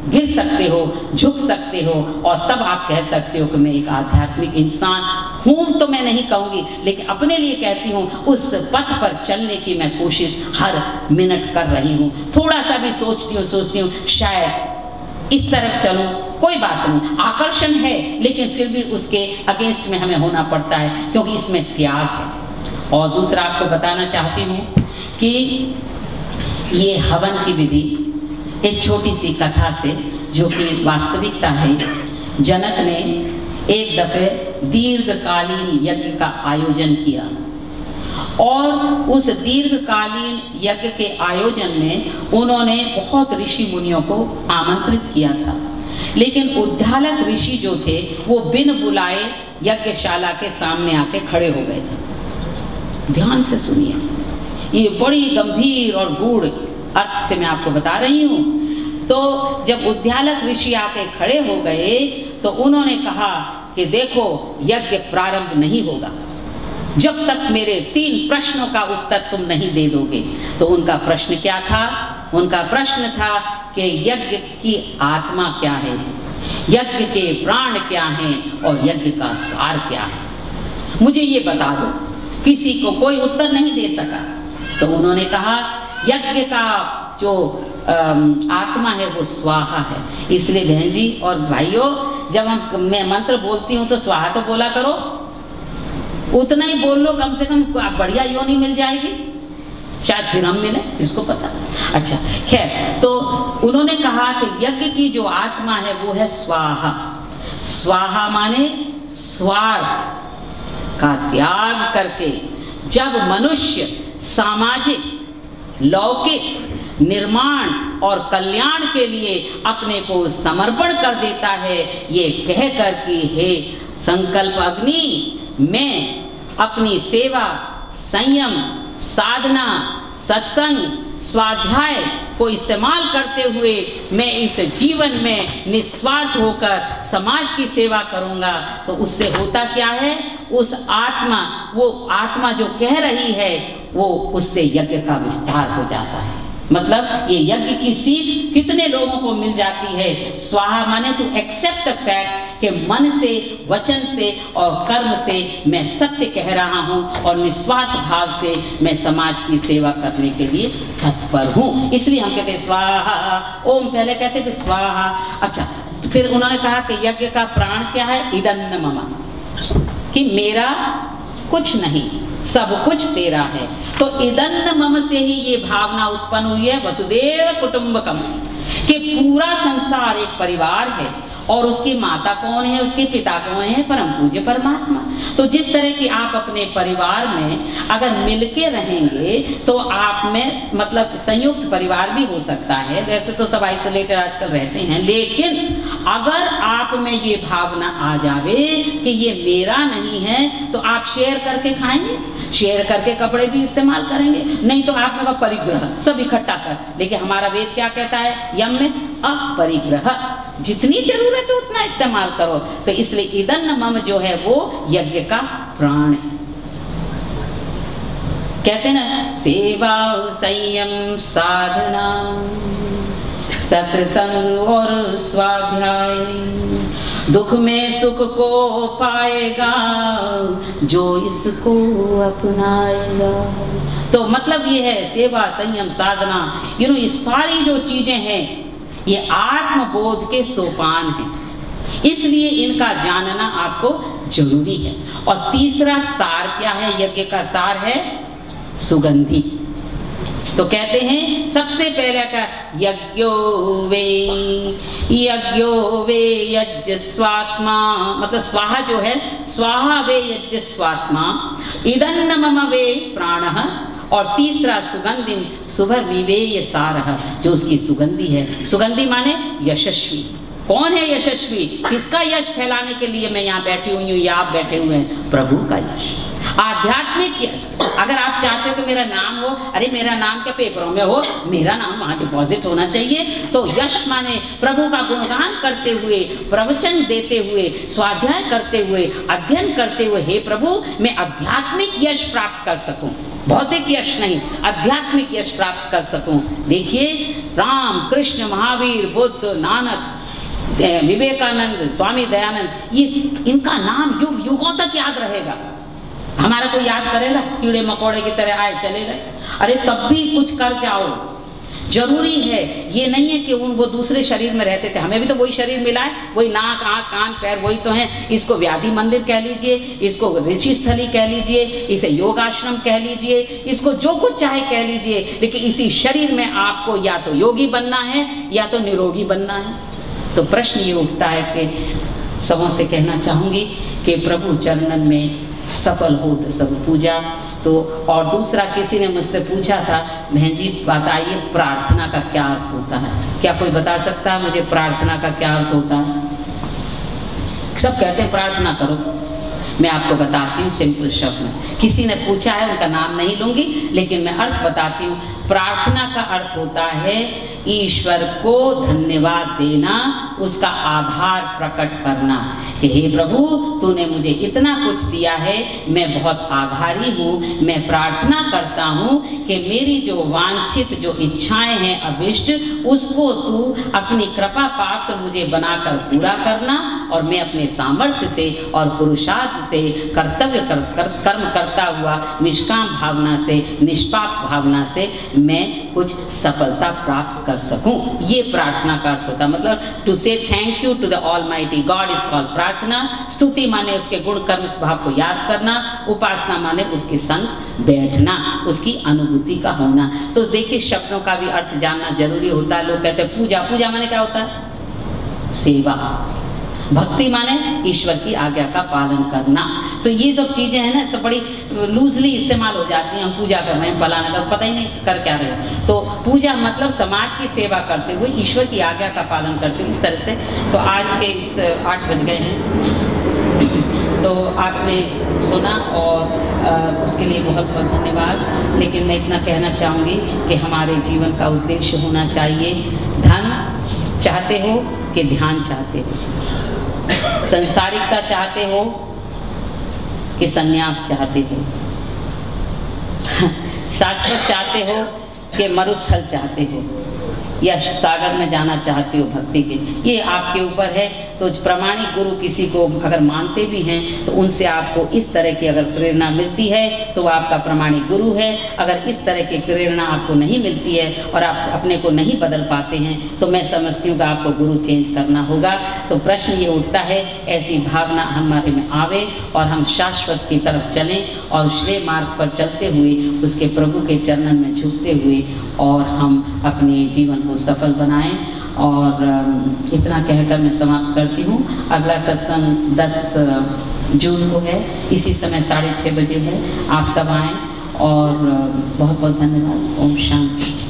गिर सकते हो, झुक सकते हो, और तब आप कह सकते हो कि मैं एक आध्यात्मिक इंसान हूँ। तो मैं नहीं कहूँगी, लेकिन अपने लिए कहती हूँ उस पथ पर चलने की मैं कोशिश हर मिनट कर रही हूँ। थोड़ा सा भी सोचती हूँ शायद इस तरफ चलूँ, कोई बात नहीं, आकर्षण है, लेकिन फिर भी उसके अगेंस्ट में हमें होना पड़ता है, क्योंकि इसमें त्याग है। और दूसरा आपको बताना चाहती हूँ कि ये हवन की विधि एक छोटी सी कथा से, जो कि वास्तविकता है, जनक ने एक दफे दीर्घकालीन यज्ञ का आयोजन किया, और उस दीर्घकालीन यज्ञ के आयोजन में उन्होंने बहुत ऋषि मुनियों को आमंत्रित किया था, लेकिन उद्दालक ऋषि जो थे वो बिन बुलाए यज्ञशाला के सामने आके खड़े हो गए थे। ध्यान से सुनिए, ये बड़ी गंभीर और गूढ़ अर्थ से मैं आपको बता रही हूँ। तो जब उद्दालक ऋषि आके खड़े हो गए तो उन्होंने कहा कि देखो, यज्ञ प्रारंभ नहीं होगा जब तक मेरे 3 प्रश्नों का उत्तर तुम नहीं दे दोगे। तो उनका प्रश्न क्या था? उनका प्रश्न था कि यज्ञ की आत्मा क्या है, यज्ञ के प्राण क्या हैं, और यज्ञ का सार क्या है, मुझे ये बता दो। किसी को कोई उत्तर नहीं दे सका। तो उन्होंने कहा यज्ञ का जो आत्मा है वो स्वाहा है। इसलिए बहन जी और भाइयों, जब मैं मंत्र बोलती हूँ तो स्वाहा तो बोला करो, उतना ही बोल लो, कम से कम बढ़िया योनि मिल जाएगी, शायद फिर हम मिले, किसको पता। अच्छा खैर, तो उन्होंने कहा कि यज्ञ की जो आत्मा है वो है स्वाहा। स्वाहा माने स्वार्थ का त्याग करके जब मनुष्य सामाजिक, लौकिक निर्माण और कल्याण के लिए अपने को समर्पण कर देता है, ये कहकर कि हे संकल्प अग्नि, मैं अपनी सेवा, संयम, साधना, सत्संग, स्वाध्याय को इस्तेमाल करते हुए मैं इस जीवन में निस्वार्थ होकर समाज की सेवा करूंगा, तो उससे होता क्या है? उस आत्मा, वो आत्मा जो कह रही है, वो उससे यज्ञ का विस्तार हो जाता है। मतलब ये यज्ञ की सीख कितने लोगों को मिल जाती है। स्वाहा माने टू एक्सेप्ट द फैक्ट कि मन से, वचन से और कर्म से मैं सत्य कह रहा हूँ और निस्वार्थ भाव से मैं समाज की सेवा करने के लिए तत्पर हूँ। इसलिए हम कहते हैं स्वाहा, ओम पहले कहते थे स्वाहा। अच्छा, फिर उन्होंने कहा कि यज्ञ का प्राण क्या है? इदन्न मम, कि मेरा कुछ नहीं, सब कुछ तेरा है। तो इदन्न मम से ही ये भावना उत्पन्न हुई है वसुदेव कुटुंबकम, कि पूरा संसार एक परिवार है और उसकी माता कौन है, उसके पिता कौन है? परम पूज्य परमात्मा। तो जिस तरह की आप अपने परिवार में अगर मिलके रहेंगे तो आप में मतलब संयुक्त परिवार भी हो सकता है। वैसे तो सब आइसोलेटेड आजकल रहते हैं, लेकिन अगर आप में ये भावना आ जावे कि ये मेरा नहीं है, तो आप शेयर करके खाएंगे, शेयर करके कपड़े भी इस्तेमाल करेंगे। नहीं तो आप में परिग्रह सब इकट्ठा कर, लेकिन हमारा वेद क्या कहता है? यम में अपरिग्रह, जितनी जरूरत है उतना इस्तेमाल करो। तो इसलिए इदन्न मम जो है वो यज्ञ का प्राण है। कहते ना, सेवा, संयम, साधना, सत्संग और स्वाध्याय, दुख में सुख को पाएगा जो इसको अपनाएगा। तो मतलब ये है सेवा, संयम, साधना, ये सारी जो चीजें हैं ये आत्मबोध के सोपान हैं, इसलिए इनका जानना आपको जरूरी है। और तीसरा सार क्या है? यज्ञ का सार है सुगंधि। तो कहते हैं सबसे पहले का यज्ञो वे यज्ञ स्वात्मा, मतलब स्वाहा जो है, स्वाहा वे यज्ञ स्वात्मा, इदन्न मम वे प्राणः, और तीसरा सुगंधि सुभर्विवेय सारः, जो उसकी सुगंधि है। सुगंधि माने यशस्वी। कौन है यशस्वी? किसका यश फैलाने के लिए मैं यहाँ बैठी हुई हूँ या आप बैठे हुए हैं? प्रभु का यश, आध्यात्मिक यश। अगर आप चाहते हो कि मेरा नाम हो, अरे मेरा नाम क्या पेपरों में हो, मेरा नाम वहाँ डिपॉजिट होना चाहिए। तो यश माने प्रभु का गुणगान करते हुए, प्रवचन देते हुए, स्वाध्याय करते हुए, अध्ययन करते हुए, हे प्रभु मैं आध्यात्मिक यश प्राप्त कर सकूं, भौतिक यश नहीं, आध्यात्मिक यश प्राप्त कर सकूं। देखिए राम, कृष्ण, महावीर, बुद्ध, नानक, विवेकानंद, स्वामी दयानंद, ये इनका नाम युग युगों तक याद रहेगा। हमारा कोई याद करेगा? कीड़े मकोड़े की तरह आए चले गए। अरे तब भी कुछ कर जाओ, जरूरी है। ये नहीं है कि वो दूसरे शरीर में रहते थे, हमें भी तो वही शरीर मिला है, वही नाक, आँख, कान, पैर वही तो हैं। इसको व्याधि मंदिर कह लीजिए, इसको ऋषि स्थली कह लीजिए, इसे योगाश्रम कह लीजिए, इसको जो कुछ चाहे कह लीजिए, लेकिन इसी शरीर में आपको या तो योगी बनना है या तो निरोगी बनना है। तो प्रश्न ये उठता है कि सबों से कहना चाहूँगी कि प्रभु चरणन में सफल हो तो सब पूजा। तो और दूसरा किसी ने मुझसे पूछा था, बहन जी बताइए प्रार्थना का क्या अर्थ होता है? क्या कोई बता सकता है मुझे प्रार्थना का क्या अर्थ होता है? सब कहते हैं प्रार्थना करो, मैं आपको बताती हूँ सिंपल शब्द में। किसी ने पूछा है, उनका नाम नहीं लूंगी, लेकिन मैं अर्थ बताती हूँ। प्रार्थना का अर्थ होता है ईश्वर को धन्यवाद देना, उसका आभार प्रकट करना कि हे प्रभु तूने मुझे इतना कुछ दिया है, मैं बहुत आभारी हूँ। मैं प्रार्थना करता हूँ कि मेरी जो वांछित जो इच्छाएं हैं अभिष्ट, उसको तू अपनी कृपा पात्र मुझे बनाकर पूरा करना, और मैं अपने सामर्थ्य से और पुरुषार्थ से कर्तव्य कर्म करता हुआ निष्काम भावना से, निष्पाप भावना से मैं कुछ सफलता प्राप्त कर सकूं। ये प्रार्थना का अर्थ होता है। मतलब to say thank you to the almighty God is called प्रार्थना। स्तुति माने उसके गुण कर्म स्वभाव को याद करना, उपासना माने उसके संग बैठना, उसकी अनुभूति का होना। तो देखिए शब्दों का भी अर्थ जानना जरूरी होता है। लोग कहते हैं पूजा, पूजा माने क्या होता है? सेवा। भक्ति माने ईश्वर की आज्ञा का पालन करना। तो ये सब चीजें हैं ना, सब बड़ी लूजली इस्तेमाल हो जाती हैं। हम पूजा कर रहे हैं, फलाना का पता ही नहीं कर क्या रहे हैं। तो पूजा मतलब समाज की सेवा करते हुए ईश्वर की आज्ञा का पालन करते हुए इस तरह से। तो आज के इस 8 बज गए हैं, तो आपने सुना और उसके लिए बहुत बहुत धन्यवाद। लेकिन मैं इतना कहना चाहूँगी कि हमारे जीवन का उद्देश्य होना चाहिए, धन चाहते हो कि ध्यान चाहते हो, संसारिकता चाहते हो कि संन्यास चाहते हो, शाश्वत चाहते हो कि मरुस्थल चाहते हो, या सागर में जाना चाहते हो भक्ति के, ये आपके ऊपर है। तो प्रामाणिक गुरु किसी को अगर मानते भी हैं तो उनसे आपको इस तरह की अगर प्रेरणा मिलती है तो वो आपका प्रामाणिक गुरु है। अगर इस तरह की प्रेरणा आपको नहीं मिलती है और आप अपने को नहीं बदल पाते हैं तो मैं समझती हूँ कि आपको गुरु चेंज करना होगा। तो प्रश्न ये उठता है, ऐसी भावना हमारे में आवे और हम शाश्वत की तरफ चलें और श्रेय मार्ग पर चलते हुए उसके प्रभु के चरणन में झुकते हुए और हम अपने जीवन को सफल बनाएं। और इतना कहकर मैं समाप्त करती हूँ। अगला सत्संग 10 जून को है, इसी समय 6:30 बजे है। आप सब आएँ और बहुत बहुत धन्यवाद। ओम शांति।